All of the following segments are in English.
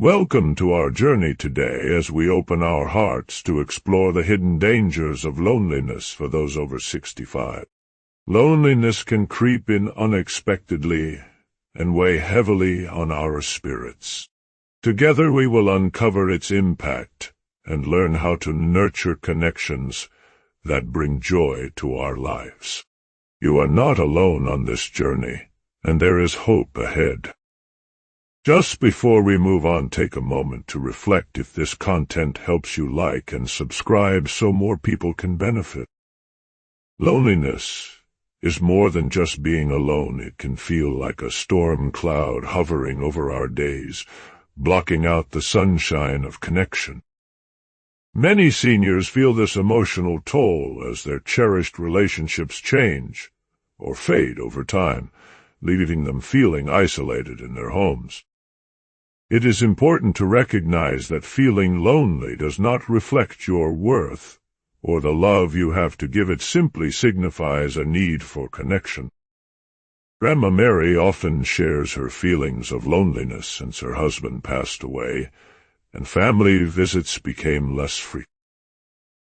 Welcome to our journey today as we open our hearts to explore the hidden dangers of loneliness for those over 65. Loneliness can creep in unexpectedly and weigh heavily on our spirits. Together we will uncover its impact and learn how to nurture connections that bring joy to our lives. You are not alone on this journey, and there is hope ahead. Just before we move on, take a moment to reflect if this content helps you like and subscribe so more people can benefit. Loneliness is more than just being alone. It can feel like a storm cloud hovering over our days, blocking out the sunshine of connection. Many seniors feel this emotional toll as their cherished relationships change or fade over time, leaving them feeling isolated in their homes. It is important to recognize that feeling lonely does not reflect your worth or the love you have to give. It simply signifies a need for connection. Grandma Mary often shares her feelings of loneliness since her husband passed away, and family visits became less frequent.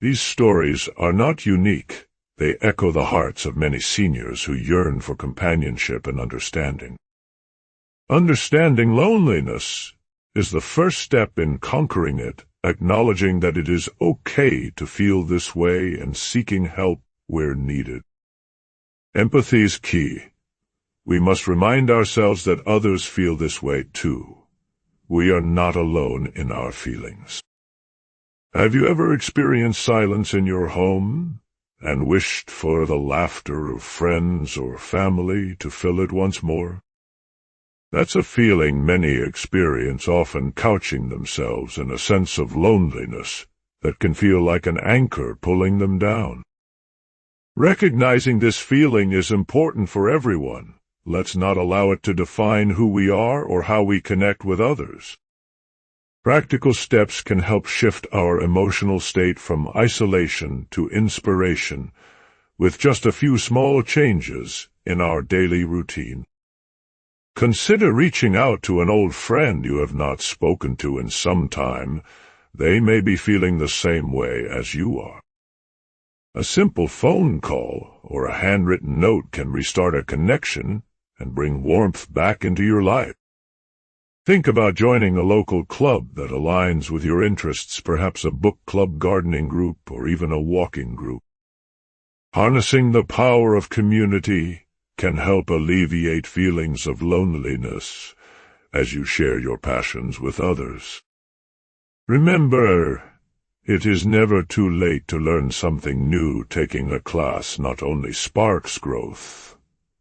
These stories are not unique. They echo the hearts of many seniors who yearn for companionship and understanding. Understanding loneliness is the first step in conquering it, acknowledging that it is okay to feel this way and seeking help where needed. Empathy is key. We must remind ourselves that others feel this way too. We are not alone in our feelings. Have you ever experienced silence in your home and wished for the laughter of friends or family to fill it once more? That's a feeling many experience, often couching themselves in a sense of loneliness that can feel like an anchor pulling them down. Recognizing this feeling is important for everyone. Let's not allow it to define who we are or how we connect with others. Practical steps can help shift our emotional state from isolation to inspiration with just a few small changes in our daily routine. Consider reaching out to an old friend you have not spoken to in some time. They may be feeling the same way as you are. A simple phone call or a handwritten note can restart a connection and bring warmth back into your life. Think about joining a local club that aligns with your interests, perhaps a book club, gardening group, or even a walking group. Harnessing the power of community can help alleviate feelings of loneliness as you share your passions with others. Remember, it is never too late to learn something new. Taking a class not only sparks growth,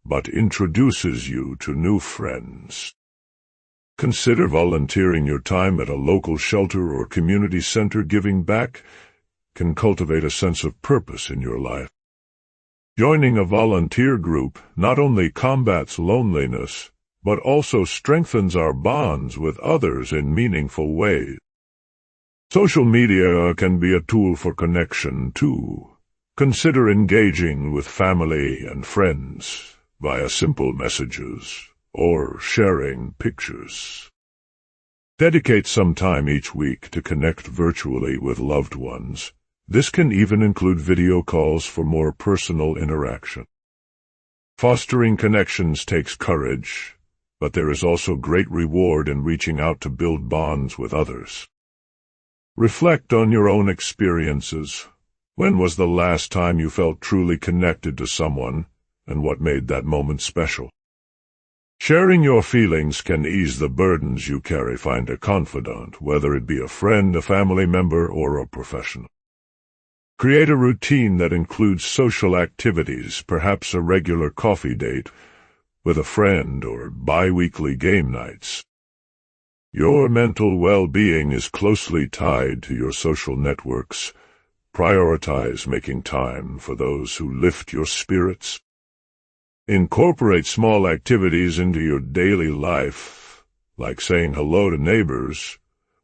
but introduces you to new friends. Consider volunteering your time at a local shelter or community center. Giving back can cultivate a sense of purpose in your life. Joining a volunteer group not only combats loneliness, but also strengthens our bonds with others in meaningful ways. Social media can be a tool for connection, too. Consider engaging with family and friends via simple messages or sharing pictures. Dedicate some time each week to connect virtually with loved ones. This can even include video calls for more personal interaction. Fostering connections takes courage, but there is also great reward in reaching out to build bonds with others. Reflect on your own experiences. When was the last time you felt truly connected to someone, and what made that moment special? Sharing your feelings can ease the burdens you carry. Find a confidant, whether it be a friend, a family member, or a professional. Create a routine that includes social activities, perhaps a regular coffee date with a friend or bi-weekly game nights. Your mental well-being is closely tied to your social networks. Prioritize making time for those who lift your spirits. Incorporate small activities into your daily life, like saying hello to neighbors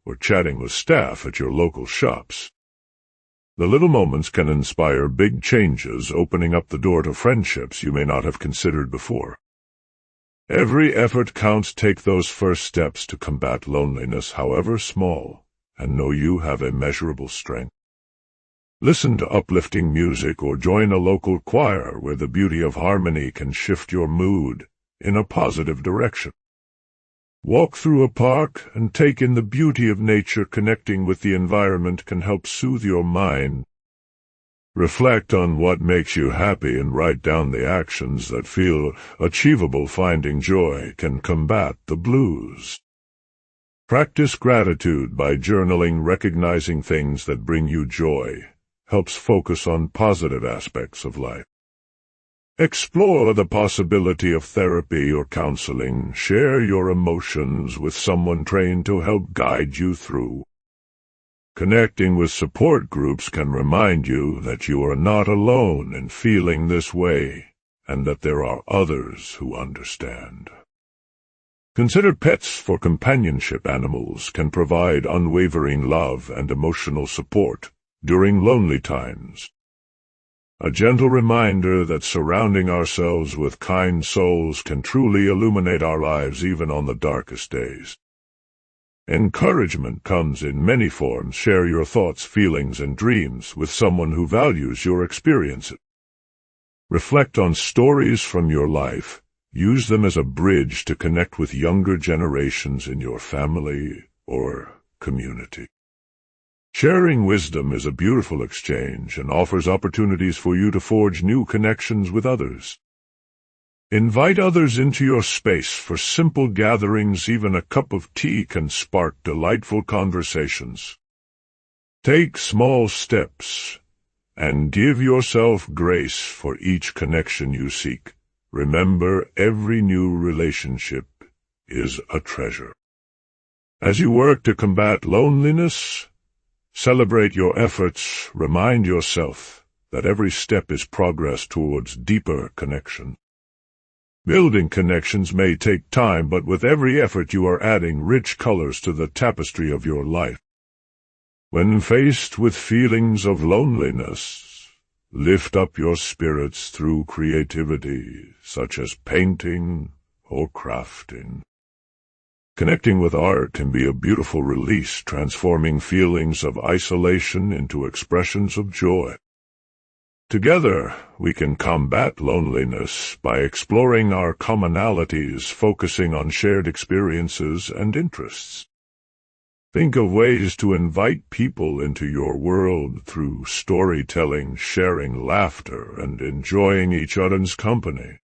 or chatting with staff at your local shops. The little moments can inspire big changes, opening up the door to friendships you may not have considered before. Every effort counts. Take those first steps to combat loneliness, however small, and know you have immeasurable strength. Listen to uplifting music or join a local choir where the beauty of harmony can shift your mood in a positive direction. Walk through a park and take in the beauty of nature. Connecting with the environment can help soothe your mind. Reflect on what makes you happy and write down the actions that feel achievable. Finding joy can combat the blues. Practice gratitude by journaling. Recognizing things that bring you joy helps focus on positive aspects of life. Explore the possibility of therapy or counseling. Share your emotions with someone trained to help guide you through. Connecting with support groups can remind you that you are not alone in feeling this way, and that there are others who understand. Consider pets for companionship. Animals can provide unwavering love and emotional support during lonely times. A gentle reminder that surrounding ourselves with kind souls can truly illuminate our lives even on the darkest days. Encouragement comes in many forms. Share your thoughts, feelings, and dreams with someone who values your experiences. Reflect on stories from your life. Use them as a bridge to connect with younger generations in your family or community. Sharing wisdom is a beautiful exchange and offers opportunities for you to forge new connections with others. Invite others into your space for simple gatherings. Even a cup of tea can spark delightful conversations. Take small steps and give yourself grace for each connection you seek. Remember, every new relationship is a treasure. As you work to combat loneliness, celebrate your efforts. Remind yourself that every step is progress towards deeper connection. Building connections may take time, but with every effort you are adding rich colors to the tapestry of your life. When faced with feelings of loneliness, lift up your spirits through creativity, such as painting or crafting. Connecting with art can be a beautiful release, transforming feelings of isolation into expressions of joy. Together, we can combat loneliness by exploring our commonalities, focusing on shared experiences and interests. Think of ways to invite people into your world through storytelling, sharing laughter, and enjoying each other's company.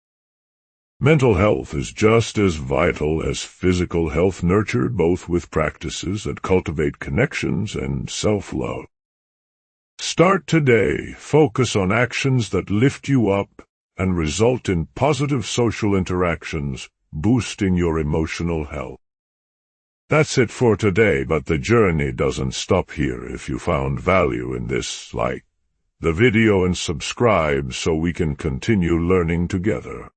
Mental health is just as vital as physical health, nurtured both with practices that cultivate connections and self-love. Start today. Focus on actions that lift you up and result in positive social interactions, boosting your emotional health. That's it for today, but the journey doesn't stop here. If you found value in this, like the video and subscribe so we can continue learning together.